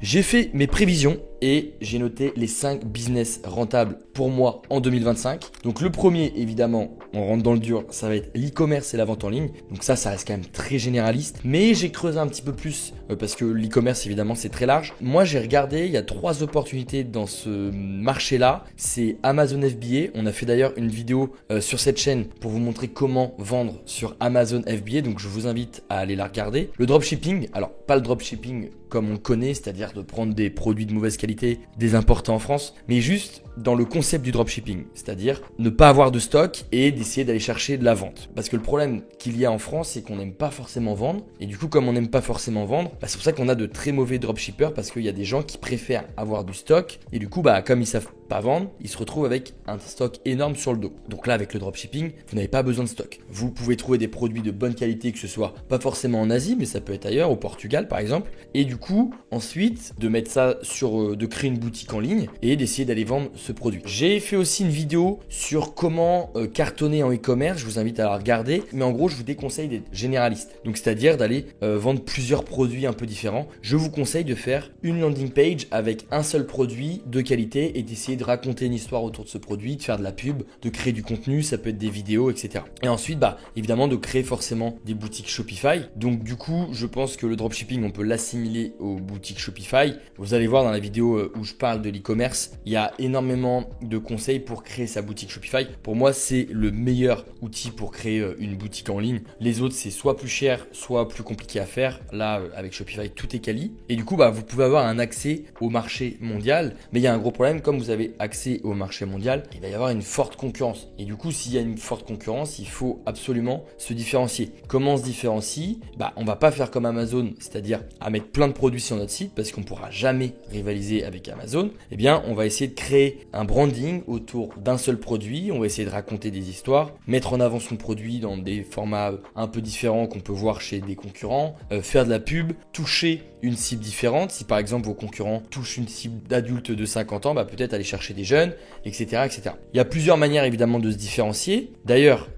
J'ai fait mes prévisions et j'ai noté les 5 business rentables pour moi en 2025. Donc le premier, évidemment, on rentre dans le dur, ça va être l'e-commerce et la vente en ligne. Donc ça reste quand même très généraliste. Mais j'ai creusé un petit peu plus parce que l'e-commerce, évidemment, c'est très large. Moi, j'ai regardé, il y a 3 opportunités dans ce marché-là. C'est Amazon FBA. On a fait d'ailleurs une vidéo sur cette chaîne pour vous montrer comment vendre sur Amazon FBA. Donc je vous invite à aller la regarder. Le dropshipping, alors pas le dropshipping comme on le connaît, c'est-à-dire de prendre des produits de mauvaise qualité, des importer en France, mais juste dans le concept du dropshipping, c'est-à-dire ne pas avoir de stock et d'essayer d'aller chercher de la vente. Parce que le problème qu'il y a en France, c'est qu'on n'aime pas forcément vendre. Et du coup, comme on n'aime pas forcément vendre, c'est pour ça qu'on a de très mauvais dropshippers, parce qu'il y a des gens qui préfèrent avoir du stock. Et du coup, comme ils savent pas vendre, ils se retrouvent avec un stock énorme sur le dos. Donc là, avec le dropshipping, vous n'avez pas besoin de stock. Vous pouvez trouver des produits de bonne qualité, que ce soit pas forcément en Asie, mais ça peut être ailleurs, au Portugal par exemple. Et du coup, ensuite, de mettre ça de créer une boutique en ligne et d'essayer d'aller vendre ce produit. J'ai fait aussi une vidéo sur comment cartonner en e-commerce. Je vous invite à la regarder. Mais en gros, je vous déconseille d'être généraliste. Donc, c'est-à-dire d'aller vendre plusieurs produits un peu différents. Je vous conseille de faire une landing page avec un seul produit de qualité et d'essayer de raconter une histoire autour de ce produit, de faire de la pub, de créer du contenu. Ça peut être des vidéos, etc. Et ensuite, évidemment, de créer forcément des boutiques Shopify. Donc, du coup, je pense que le dropshipping, on peut l'assimiler aux boutiques Shopify. Vous allez voir dans la vidéo où je parle de l'e-commerce, il y a énormément de conseils pour créer sa boutique Shopify. Pour moi, c'est le meilleur outil pour créer une boutique en ligne. Les autres, c'est soit plus cher, soit plus compliqué à faire. Là, avec Shopify, tout est quali. Et du coup, vous pouvez avoir un accès au marché mondial. Mais il y a un gros problème, comme vous avez accès au marché mondial, il va y avoir une forte concurrence. Et du coup, s'il y a une forte concurrence, il faut absolument se différencier. Comment on se différencie? On va pas faire comme Amazon, c'est-à-dire à mettre plein de produits sur notre site parce qu'on pourra jamais rivaliser avec Amazon. Eh bien, on va essayer de créer un branding autour d'un seul produit. On va essayer de raconter des histoires, mettre en avant son produit dans des formats un peu différents qu'on peut voir chez des concurrents, faire de la pub, toucher une cible différente. Si par exemple vos concurrents touchent une cible d'adultes de 50 ans, peut-être aller chercher des jeunes, etc., etc. Il y a plusieurs manières évidemment de se différencier. D'ailleurs,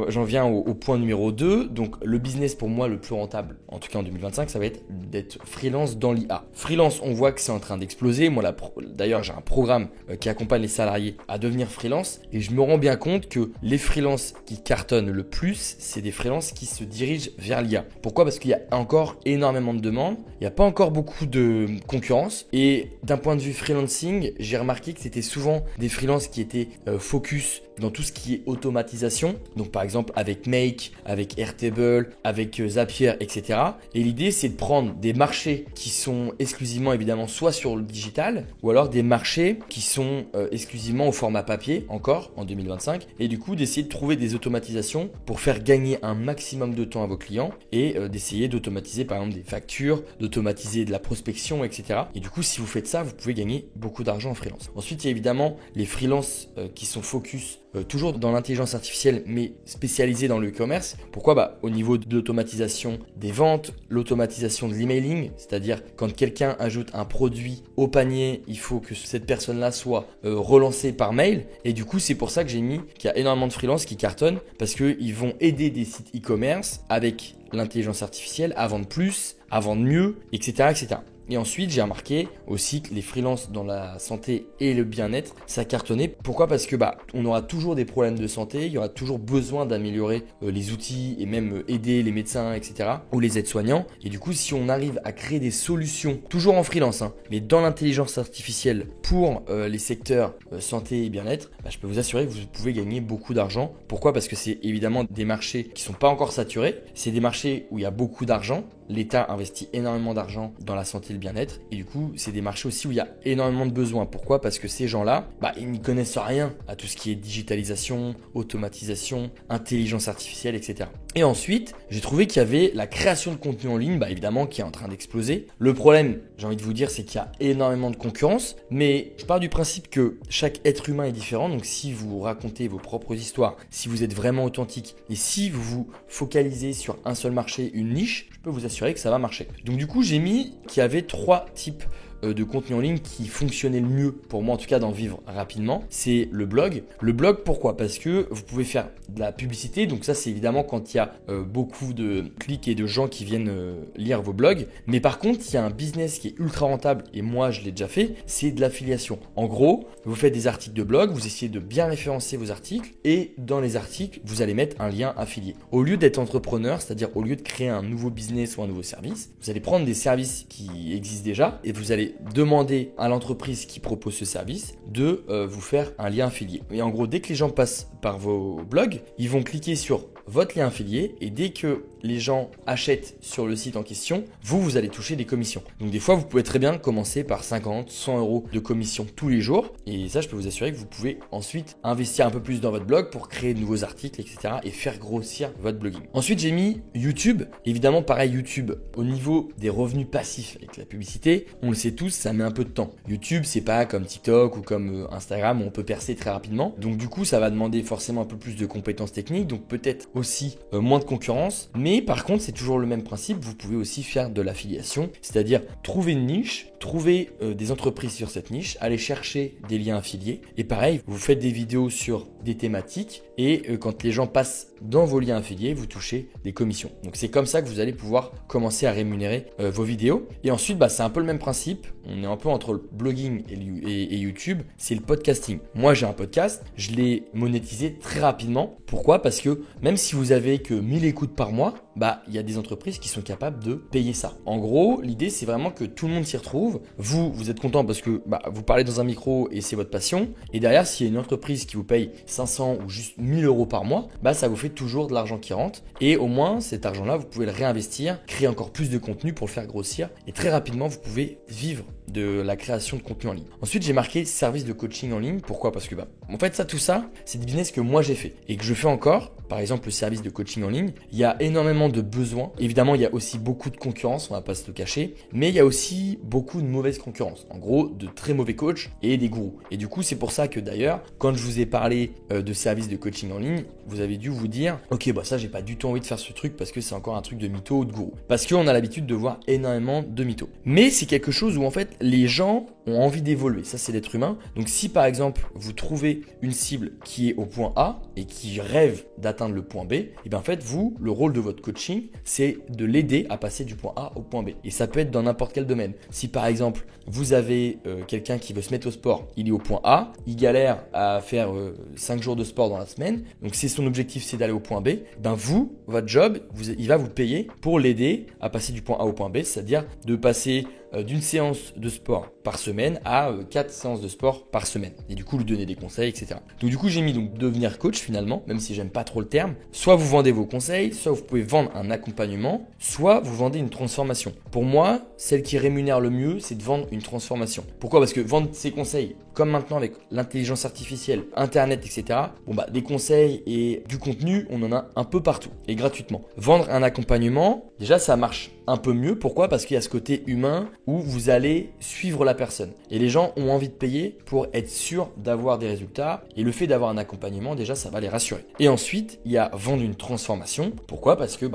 j'en viens au point numéro 2. Donc le business pour moi le plus rentable, en tout cas en 2025, ça va être d'être freelance dans l'IA. Freelance, on voit que c'est en train d'exploser. Moi, d'ailleurs, j'ai un programme qui accompagne les salariés à devenir freelance et je me rends bien compte que les freelances qui cartonnent le plus, c'est des freelances qui se dirigent vers l'IA. Pourquoi? Parce qu'il y a encore énormément de demandes, il n'y a pas encore beaucoup de concurrence et d'un point de vue freelancing, j'ai remarqué que c'était souvent des freelances qui étaient focus dans tout ce qui est automatisation. Donc par exemple avec Make, avec Airtable, avec Zapier, etc. Et l'idée c'est de prendre des marchés qui sont exclusivement évidemment soit sur le digital ou alors des marchés qui sont exclusivement au format papier encore en 2025 et du coup d'essayer de trouver des automatisations pour faire gagner un maximum de temps à vos clients et d'essayer d'automatiser par exemple des factures, d'automatiser de la prospection, etc. Et du coup si vous faites ça, vous pouvez gagner beaucoup d'argent en freelance. Ensuite il y a évidemment les freelances qui sont focus toujours dans l'intelligence artificielle mais spécialisée dans le e-commerce. Pourquoi? Au niveau de l'automatisation des ventes, l'automatisation de l'emailing, c'est-à-dire quand quelqu'un ajoute un produit au panier, il faut que cette personne-là soit relancée par mail. Et du coup, c'est pour ça que j'ai mis qu'il y a énormément de freelances qui cartonnent parce qu'ils vont aider des sites e-commerce avec l'intelligence artificielle à vendre plus, à vendre mieux, etc., etc. Et ensuite, j'ai remarqué aussi que les freelances dans la santé et le bien-être, ça cartonnait. Pourquoi? Parce que on aura toujours des problèmes de santé, il y aura toujours besoin d'améliorer les outils et même aider les médecins, etc. ou les aides-soignants. Et du coup, si on arrive à créer des solutions, toujours en freelance, mais dans l'intelligence artificielle pour les secteurs santé et bien-être, je peux vous assurer que vous pouvez gagner beaucoup d'argent. Pourquoi? Parce que c'est évidemment des marchés qui sont pas encore saturés. C'est des marchés où il y a beaucoup d'argent. L'État investit énormément d'argent dans la santé et le bien-être. Et du coup, c'est des marchés aussi où il y a énormément de besoins. Pourquoi? Parce que ces gens-là, ils n'y connaissent rien à tout ce qui est digitalisation, automatisation, intelligence artificielle, etc. Et ensuite, j'ai trouvé qu'il y avait la création de contenu en ligne, évidemment, qui est en train d'exploser. Le problème, j'ai envie de vous dire, c'est qu'il y a énormément de concurrence. Mais je pars du principe que chaque être humain est différent. Donc, si vous racontez vos propres histoires, si vous êtes vraiment authentique et si vous vous focalisez sur un seul marché, une niche, je peux vous assurer que ça va marcher. Donc du coup, j'ai mis qu'il y avait 3 types de contenu en ligne qui fonctionnait le mieux pour moi, en tout cas d'en vivre rapidement, c'est le blog. Le blog, pourquoi? Parce que vous pouvez faire de la publicité, donc ça c'est évidemment quand il y a beaucoup de clics et de gens qui viennent lire vos blogs. Mais par contre, il y a un business qui est ultra rentable et moi je l'ai déjà fait, c'est de l'affiliation. En gros, vous faites des articles de blog, vous essayez de bien référencer vos articles et dans les articles, vous allez mettre un lien affilié. Au lieu d'être entrepreneur, c'est-à-dire au lieu de créer un nouveau business ou un nouveau service, vous allez prendre des services qui existent déjà et vous allez demander à l'entreprise qui propose ce service de vous faire un lien affilié. Et en gros, dès que les gens passent par vos blogs, ils vont cliquer sur votre lien affilié et dès que les gens achètent sur le site en question, vous allez toucher des commissions. Donc des fois, vous pouvez très bien commencer par 50, 100 euros de commission tous les jours et ça, je peux vous assurer que vous pouvez ensuite investir un peu plus dans votre blog pour créer de nouveaux articles, etc. et faire grossir votre blogging. Ensuite, j'ai mis YouTube. Évidemment, pareil, YouTube, au niveau des revenus passifs avec la publicité, on le sait tous, ça met un peu de temps. YouTube, c'est pas comme TikTok ou comme Instagram où on peut percer très rapidement. Donc du coup, ça va demander forcément un peu plus de compétences techniques, donc peut-être aussi moins de concurrence. Mais par contre, c'est toujours le même principe. Vous pouvez aussi faire de l'affiliation, c'est-à-dire trouver une niche, trouver des entreprises sur cette niche, aller chercher des liens affiliés. Et pareil, vous faites des vidéos sur des thématiques et quand les gens passent dans vos liens affiliés, vous touchez des commissions. Donc c'est comme ça que vous allez pouvoir commencer à rémunérer vos vidéos. Et ensuite, c'est un peu le même principe. On est un peu entre le blogging et YouTube. C'est le podcasting. Moi, j'ai un podcast. Je l'ai monétisé très rapidement. Pourquoi? Parce que même si vous avez que 1000 écoutes par mois, il y a des entreprises qui sont capables de payer ça. En gros, l'idée, c'est vraiment que tout le monde s'y retrouve. Vous êtes content parce que vous parlez dans un micro et c'est votre passion. Et derrière, s'il y a une entreprise qui vous paye 500 ou juste 1000 euros par mois, ça vous fait toujours de l'argent qui rentre. Et au moins, cet argent-là, vous pouvez le réinvestir, créer encore plus de contenu pour le faire grossir. Et très rapidement, vous pouvez vivre de la création de contenu en ligne. Ensuite, j'ai marqué service de coaching en ligne. Pourquoi? Parce que en fait, tout ça, c'est des business que moi j'ai fait et que je fais encore. Par exemple, le service de coaching en ligne, il y a énormément de besoins. Évidemment, il y a aussi beaucoup de concurrence, on va pas se le cacher, mais il y a aussi beaucoup de mauvaise concurrence. En gros, de très mauvais coachs et des gourous. Et du coup, c'est pour ça que d'ailleurs, quand je vous ai parlé de service de coaching en ligne, vous avez dû vous dire, ok, ça, j'ai pas du tout envie de faire ce truc parce que c'est encore un truc de mytho ou de gourou. Parce qu'on a l'habitude de voir énormément de mythos. Mais c'est quelque chose où en fait, les gens ont envie d'évoluer. Ça, c'est l'être humain. Donc, si par exemple, vous trouvez une cible qui est au point A et qui rêve d'atteindre le point B, et en fait, le rôle de votre coaching, c'est de l'aider à passer du point A au point B. Et ça peut être dans n'importe quel domaine. Si par exemple, vous avez quelqu'un qui veut se mettre au sport, il est au point A, il galère à faire 5 jours de sport dans la semaine, donc si son objectif c'est d'aller au point B, votre job, il va vous payer pour l'aider à passer du point A au point B, c'est-à-dire de passer d'une séance de sport par semaine à 4 séances de sport par semaine. Et du coup, lui donner des conseils, etc. Donc du coup, j'ai mis devenir coach finalement, même si j'aime pas trop le terme. Soit vous vendez vos conseils, soit vous pouvez vendre un accompagnement, soit vous vendez une transformation. Pour moi, celle qui rémunère le mieux, c'est de vendre une transformation. Pourquoi? Parce que vendre ses conseils, comme maintenant avec l'intelligence artificielle, Internet, etc. Des conseils et du contenu, on en a un peu partout et gratuitement. Vendre un accompagnement, déjà, ça marche un peu mieux. Pourquoi? Parce qu'il y a ce côté humain où vous allez suivre la personne. Et les gens ont envie de payer pour être sûr d'avoir des résultats. Et le fait d'avoir un accompagnement, déjà, ça va les rassurer. Et ensuite, il y a vendre une transformation. Pourquoi? Parce que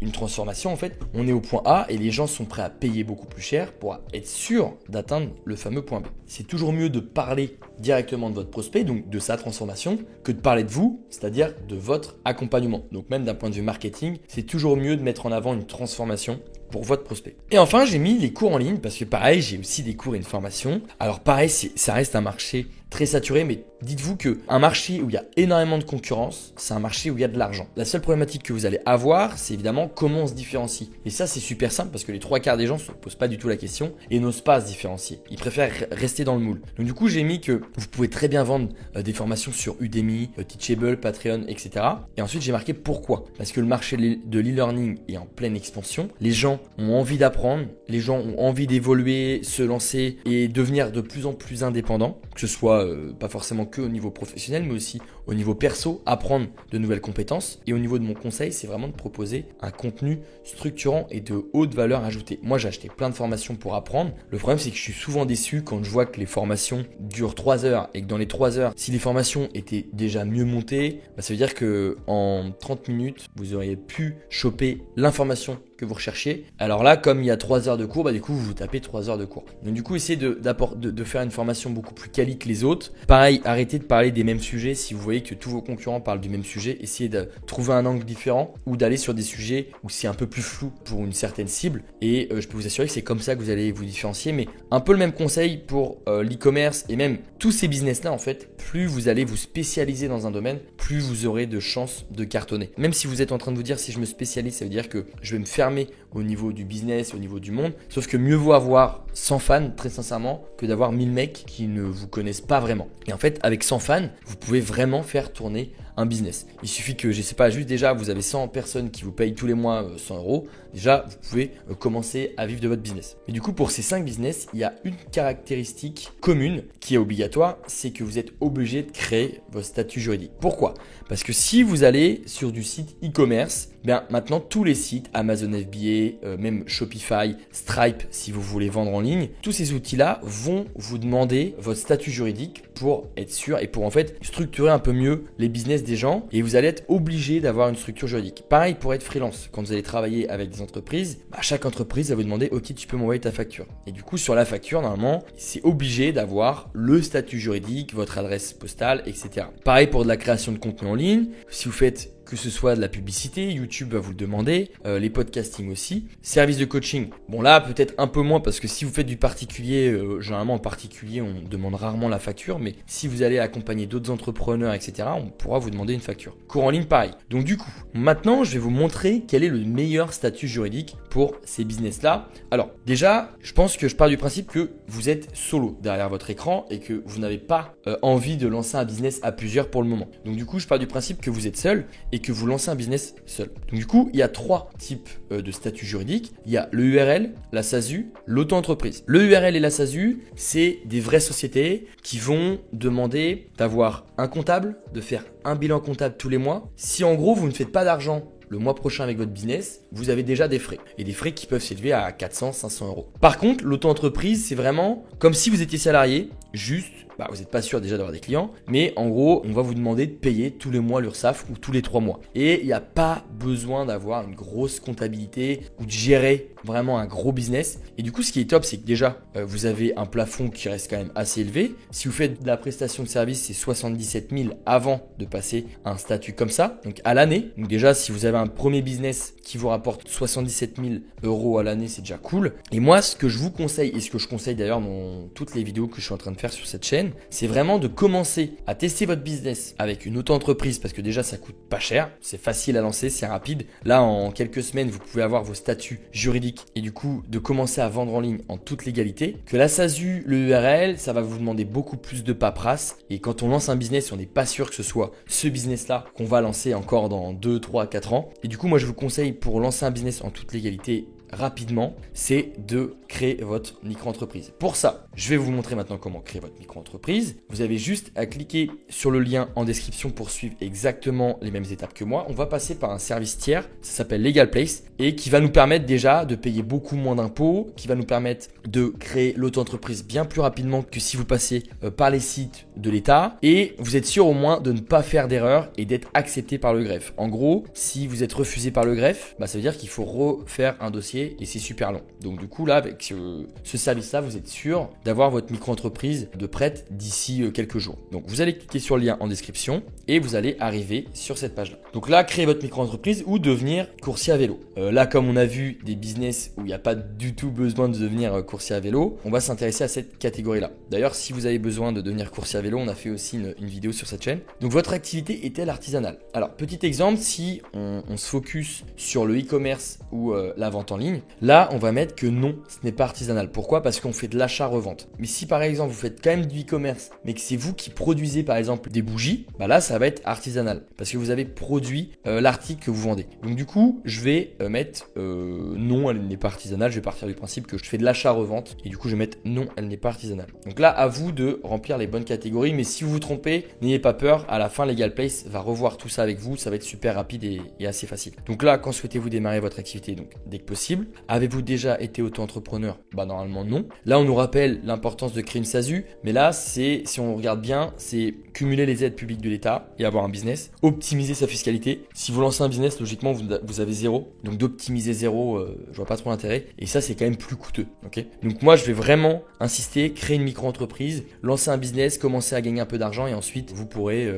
une transformation, en fait, on est au point A et les gens sont prêts à payer beaucoup plus cher pour être sûr d'atteindre le fameux point B. C'est toujours mieux de parler directement de votre prospect, donc de sa transformation, que de parler de vous, c'est-à-dire de votre accompagnement. Donc même d'un point de vue marketing, c'est toujours mieux de mettre en avant une transformation pour votre prospect. Et enfin, j'ai mis les cours en ligne parce que pareil, j'ai aussi des cours et une formation. Alors pareil, ça reste un marché très saturé, mais dites-vous qu'un marché où il y a énormément de concurrence, c'est un marché où il y a de l'argent. La seule problématique que vous allez avoir, c'est évidemment comment on se différencie. Et ça, c'est super simple parce que les 3/4 des gens ne se posent pas du tout la question et n'osent pas se différencier. Ils préfèrent rester dans le moule. Donc du coup, j'ai mis que vous pouvez très bien vendre des formations sur Udemy, Teachable, Patreon, etc. Et ensuite, j'ai marqué pourquoi. Parce que le marché de l'e-learning est en pleine expansion. Les gens ont envie d'apprendre, les gens ont envie d'évoluer, se lancer et devenir de plus en plus indépendants, que ce soit pas forcément que au niveau professionnel, mais aussi au niveau perso, apprendre de nouvelles compétences. Et au niveau de mon conseil, c'est vraiment de proposer un contenu structurant et de haute valeur ajoutée. Moi, j'ai acheté plein de formations pour apprendre. Le problème, c'est que je suis souvent déçu quand je vois que les formations durent 3 heures et que dans les 3 heures, si les formations étaient déjà mieux montées, ça veut dire que en 30 minutes, vous auriez pu choper l'information que vous recherchiez. Alors là, comme il y a 3 heures de cours, du coup, vous vous tapez 3 heures de cours. Donc du coup, essayez de faire une formation beaucoup plus quali que les autres. Pareil, arrêtez de parler des mêmes sujets. Si vous voyez que tous vos concurrents parlent du même sujet, essayez de trouver un angle différent ou d'aller sur des sujets où c'est un peu plus flou pour une certaine cible. Et je peux vous assurer que c'est comme ça que vous allez vous différencier. Mais un peu le même conseil pour l'e-commerce et même tous ces business-là, en fait, plus vous allez vous spécialiser dans un domaine, plus vous aurez de chances de cartonner. Même si vous êtes en train de vous dire si je me spécialise, ça veut dire que je vais me fermer au niveau du business, au niveau du monde. Sauf que mieux vaut avoir 100 fans, très sincèrement, que d'avoir 1000 mecs qui ne vous connaissent pas vraiment. Et en fait, avec 100 fans, vous pouvez vraiment faire tourner un business. Il suffit que, je sais pas, juste déjà, vous avez 100 personnes qui vous payent tous les mois 100 euros. Déjà, vous pouvez commencer à vivre de votre business. Mais du coup, pour ces 5 business, il y a une caractéristique commune qui est obligatoire, c'est que vous êtes obligé de créer votre statut juridique. Pourquoi ? Parce que si vous allez sur du site e-commerce, maintenant tous les sites, Amazon FBA, même Shopify, Stripe, si vous voulez vendre en ligne, tous ces outils-là vont vous demander votre statut juridique pour être sûr et pour en fait structurer un peu mieux les business des gens, et vous allez être obligé d'avoir une structure juridique. Pareil pour être freelance, quand vous allez travailler avec des entreprises, chaque entreprise va vous demander ok, tu peux m'envoyer ta facture. Et du coup sur la facture, normalement, c'est obligé d'avoir le statut juridique, votre adresse postale, etc. Pareil pour de la création de contenu en ligne, si vous faites que ce soit de la publicité, YouTube va vous le demander, les podcasting aussi, service de coaching. Bon là peut-être un peu moins parce que si vous faites du particulier, généralement en particulier on demande rarement la facture, mais si vous allez accompagner d'autres entrepreneurs, etc., on pourra vous demander une facture. Cours en ligne pareil. Donc du coup, maintenant je vais vous montrer quel est le meilleur statut juridique pour ces business-là. Alors déjà, je pense que je pars du principe que vous êtes solo derrière votre écran et que vous n'avez pas envie de lancer un business à plusieurs pour le moment. Donc du coup, je pars du principe que vous êtes seul et que vous lancez un business seul. Donc du coup, il y a 3 types de statuts juridiques. Il y a le URL, la SASU, l'auto-entreprise. Le URL et la SASU, c'est des vraies sociétés qui vont demander d'avoir un comptable, de faire un bilan comptable tous les mois. Si en gros, vous ne faites pas d'argent le mois prochain avec votre business, vous avez déjà des frais. Et des frais qui peuvent s'élever à 400, 500 euros. Par contre, l'auto-entreprise, c'est vraiment comme si vous étiez salarié, juste, vous n'êtes pas sûr déjà d'avoir des clients, mais en gros, on va vous demander de payer tous les mois l'URSSAF ou tous les 3 mois. Et il n'y a pas besoin d'avoir une grosse comptabilité ou de gérer vraiment un gros business. Et du coup, ce qui est top, c'est que déjà, vous avez un plafond qui reste quand même assez élevé. Si vous faites de la prestation de service, c'est 77 000 avant de passer à un statut comme ça, donc à l'année. Donc déjà, si vous avez un premier business qui vous rapporte 77 000 euros à l'année, c'est déjà cool. Et moi, ce que je vous conseille, et ce que je conseille d'ailleurs dans toutes les vidéos que je suis en train de faire sur cette chaîne, c'est vraiment de commencer à tester votre business avec une auto-entreprise parce que déjà ça coûte pas cher, c'est facile à lancer, c'est rapide. Là en quelques semaines vous pouvez avoir vos statuts juridiques et du coup de commencer à vendre en ligne en toute légalité. Que la SASU, le URL, ça va vous demander beaucoup plus de paperasse et quand on lance un business, on n'est pas sûr que ce soit ce business là qu'on va lancer encore dans 2, 3, 4 ans. Et du coup moi je vous conseille pour lancer un business en toute légalité rapidement, c'est de créer votre micro-entreprise. Pour ça, je vais vous montrer maintenant comment créer votre micro-entreprise. Vous avez juste à cliquer sur le lien en description pour suivre exactement les mêmes étapes que moi. On va passer par un service tiers, ça s'appelle Legal Place et qui va nous permettre déjà de payer beaucoup moins d'impôts, qui va nous permettre de créer l'auto-entreprise bien plus rapidement que si vous passez par les sites de l'État et vous êtes sûr au moins de ne pas faire d'erreur et d'être accepté par le greffe. En gros, si vous êtes refusé par le greffe, ça veut dire qu'il faut refaire un dossier et c'est super long. Donc du coup là, avec ce service-là, vous êtes sûr d'avoir votre micro-entreprise de prête d'ici quelques jours. Donc vous allez cliquer sur le lien en description et vous allez arriver sur cette page-là. Donc là, créer votre micro-entreprise ou devenir coursier à vélo. Là, comme on a vu des business où il n'y a pas du tout besoin de devenir coursier à vélo, on va s'intéresser à cette catégorie-là. D'ailleurs, si vous avez besoin de devenir coursier à vélo, on a fait aussi une vidéo sur cette chaîne. Donc votre activité est-elle artisanale? Alors petit exemple, si on se focus sur le e-commerce ou la vente en ligne, ligne. Là, on va mettre que non, ce n'est pas artisanal. Pourquoi? Parce qu'on fait de l'achat-revente. Mais si par exemple, vous faites quand même du e-commerce, mais que c'est vous qui produisez par exemple des bougies, bah là, ça va être artisanal parce que vous avez produit l'article que vous vendez. Donc du coup, je vais mettre non, elle n'est pas artisanale. Je vais partir du principe que je fais de l'achat-revente et du coup, je vais mettre non, elle n'est pas artisanale. Donc là, à vous de remplir les bonnes catégories. Mais si vous vous trompez, n'ayez pas peur. À la fin, Legal Place va revoir tout ça avec vous. Ça va être super rapide et assez facile. Donc là, quand souhaitez-vous démarrer votre activité? Donc dès que possible. Avez-vous déjà été auto-entrepreneur? Bah normalement non. Là, on nous rappelle l'importance de créer une SASU. Mais là, c'est, si on regarde bien, c'est cumuler les aides publiques de l'État et avoir un business. Optimiser sa fiscalité. Si vous lancez un business, logiquement, vous avez zéro. Donc d'optimiser zéro, je vois pas trop l'intérêt. Et ça, c'est quand même plus coûteux. Ok. Donc moi, je vais vraiment insister, créer une micro-entreprise, lancer un business, commencer à gagner un peu d'argent et ensuite, vous pourrez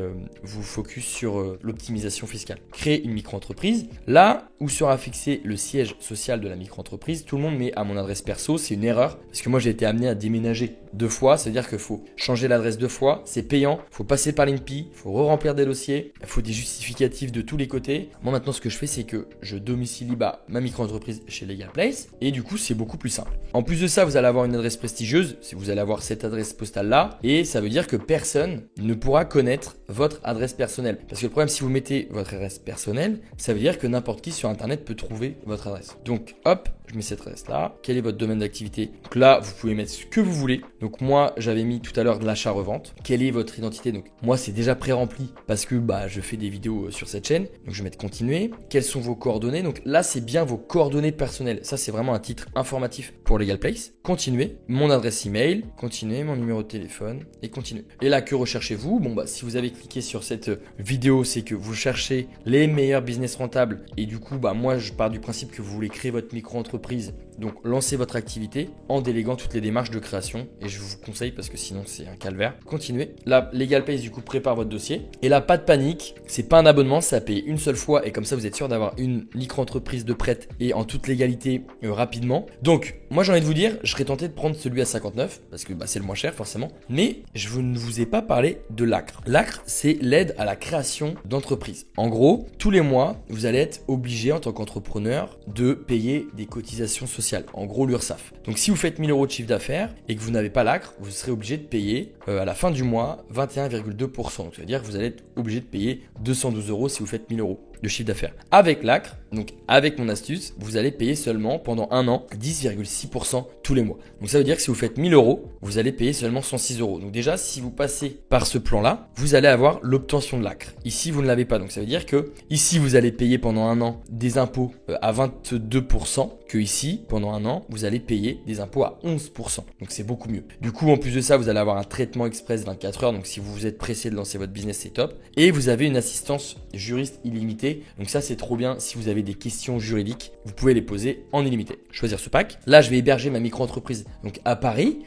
vous focus sur l'optimisation fiscale. Créer une micro-entreprise. Là où sera fixé le siège social de la micro-entreprise, tout le monde met à mon adresse perso. C'est une erreur parce que moi, j'ai été amené à déménager 2 fois. C'est-à-dire qu'il faut changer l'adresse 2 fois. C'est payant. Il faut passer par l'INPI. Il faut re-remplir des dossiers. Il faut des justificatifs de tous les côtés. Moi, maintenant, ce que je fais, c'est que je domicilie ma micro-entreprise chez Legal Place et du coup, c'est beaucoup plus simple. En plus de ça, vous allez avoir une adresse prestigieuse. Vous allez avoir cette adresse postale-là et ça veut dire que personne ne pourra connaître votre adresse personnelle. Parce que le problème, si vous mettez votre adresse personnelle, ça veut dire que n'importe qui sur Internet peut trouver votre adresse. Donc, hop, je mets cette adresse-là. Quel est votre domaine d'activité? Donc là, vous pouvez mettre ce que vous voulez. Donc moi, j'avais mis tout à l'heure de l'achat-revente. Quelle est votre identité? Donc moi, c'est déjà pré-rempli parce que je fais des vidéos sur cette chaîne. Donc je vais mettre continuer. Quelles sont vos coordonnées? Donc là, c'est bien vos coordonnées personnelles. Ça, c'est vraiment un titre informatif pour Legal Place. Continuer. Mon adresse email. Continuer. Mon numéro de téléphone. Et continuer. Et là, que recherchez-vous? Si vous avez cliqué sur cette vidéo, c'est que vous cherchez les meilleurs business rentables. Et du coup, moi, je pars du principe que vous voulez créer votre micro-entreprise. Donc, lancez votre activité en déléguant toutes les démarches de création. Et je vous conseille parce que sinon, c'est un calvaire. Continuez. Là, Legal Place, du coup, prépare votre dossier. Et là, pas de panique. C'est pas un abonnement, ça paye une seule fois. Et comme ça, vous êtes sûr d'avoir une micro-entreprise de prête et en toute légalité rapidement. Donc, moi, j'ai envie de vous dire, je serais tenté de prendre celui à 59 parce que c'est le moins cher, forcément. Mais je ne vous ai pas parlé de l'ACRE. L'ACRE, c'est l'aide à la création d'entreprise. En gros, tous les mois, vous allez être obligé en tant qu'entrepreneur de payer des cotisations sociales. En gros, l'URSSAF. Donc, si vous faites 1000 € de chiffre d'affaires et que vous n'avez pas l'ACRE, vous serez obligé de payer à la fin du mois 21,2%. Donc, ça veut dire que vous allez être obligé de payer 212 € si vous faites 1000 € de chiffre d'affaires. Avec l'ACRE, donc avec mon astuce, vous allez payer seulement pendant un an 10,6% tous les mois. Donc ça veut dire que si vous faites 1000 €, vous allez payer seulement 106 €. Donc déjà, si vous passez par ce plan-là, vous allez avoir l'obtention de l'ACRE. Ici, vous ne l'avez pas. Donc ça veut dire que ici, vous allez payer pendant un an des impôts à 22%, que ici, pendant un an, vous allez payer des impôts à 11%. Donc c'est beaucoup mieux. Du coup, en plus de ça, vous allez avoir un traitement express 24 heures. Donc si vous êtes pressé de lancer votre business, c'est top. Et vous avez une assistance juriste illimitée. Donc ça, c'est trop bien. Si vous avez des questions juridiques, vous pouvez les poser en illimité. Choisir ce pack. Là, je vais héberger ma micro-entreprise donc à Paris,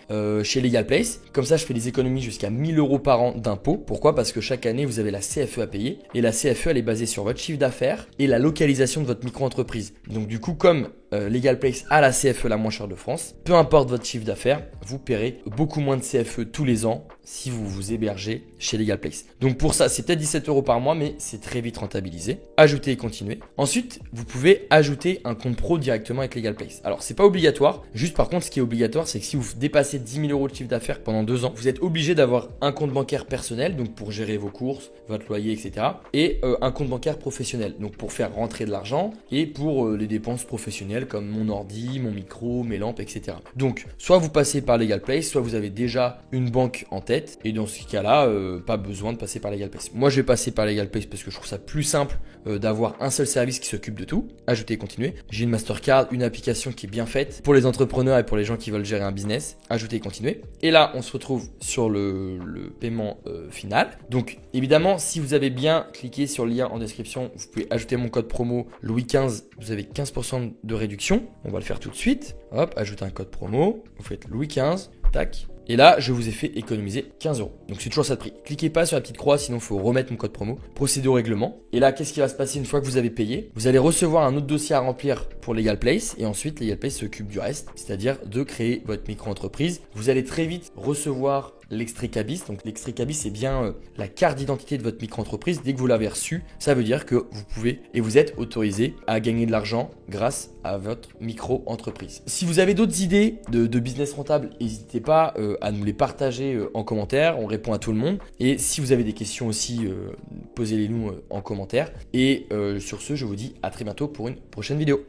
chez Legal Place. Comme ça, je fais des économies jusqu'à 1000 € par an d'impôts. Pourquoi? Parce que chaque année, vous avez la CFE à payer. Et la CFE, elle est basée sur votre chiffre d'affaires et la localisation de votre micro-entreprise. Donc du coup, comme Legal Place a la CFE la moins chère de France, peu importe votre chiffre d'affaires, vous paierez beaucoup moins de CFE tous les ans si vous vous hébergez chez Legal Place. Donc pour ça, c'est peut-être 17 € par mois, mais c'est très vite rentabilisé. Ajouter et continuer. Ensuite, vous pouvez ajouter un compte pro directement avec Legal Place. Alors, c'est pas obligatoire. Juste par contre, ce qui est obligatoire, c'est que si vous dépassez 10 000 € de chiffre d'affaires pendant 2 ans, vous êtes obligé d'avoir un compte bancaire personnel, donc pour gérer vos courses, votre loyer, etc. Et un compte bancaire professionnel, donc pour faire rentrer de l'argent et pour les dépenses professionnelles comme mon ordi, mon micro, mes lampes, etc. Donc, soit vous passez par Legal Place, soit vous avez déjà une banque en tête. Et dans ce cas-là, pas besoin de passer par Legal Place. Moi, je vais passer par Legal Place parce que je trouve ça plus simple d'avoir un seul service qui s'occupe de tout. Ajouter et continuer. J'ai une Mastercard, une application qui est bien faite pour les entrepreneurs et pour les gens qui veulent gérer un business. Ajouter et continuer. Et là, on se retrouve sur le paiement final. Donc, évidemment, si vous avez bien cliqué sur le lien en description, vous pouvez ajouter mon code promo Louis15. Vous avez 15% de réduction. On va le faire tout de suite. Hop, ajouter un code promo. Vous faites Louis15. Tac. Et là, je vous ai fait économiser 15 euros. Donc c'est toujours ça de prix. Cliquez pas sur la petite croix, sinon il faut remettre mon code promo. Procédez au règlement. Et là, qu'est-ce qui va se passer une fois que vous avez payé? Vous allez recevoir un autre dossier à remplir pour Legal Place. Et ensuite, Legal Place s'occupe du reste, c'est-à-dire de créer votre micro-entreprise. Vous allez très vite recevoir l'extrait CABIS. Donc l'extrait CABIS, c'est bien la carte d'identité de votre micro-entreprise. Dès que vous l'avez reçu, ça veut dire que vous pouvez et vous êtes autorisé à gagner de l'argent grâce à votre micro-entreprise. Si vous avez d'autres idées de business rentable, n'hésitez pas à nous les partager en commentaire. On répond à tout le monde. Et si vous avez des questions aussi, posez-les nous en commentaire. Et sur ce, je vous dis à très bientôt pour une prochaine vidéo.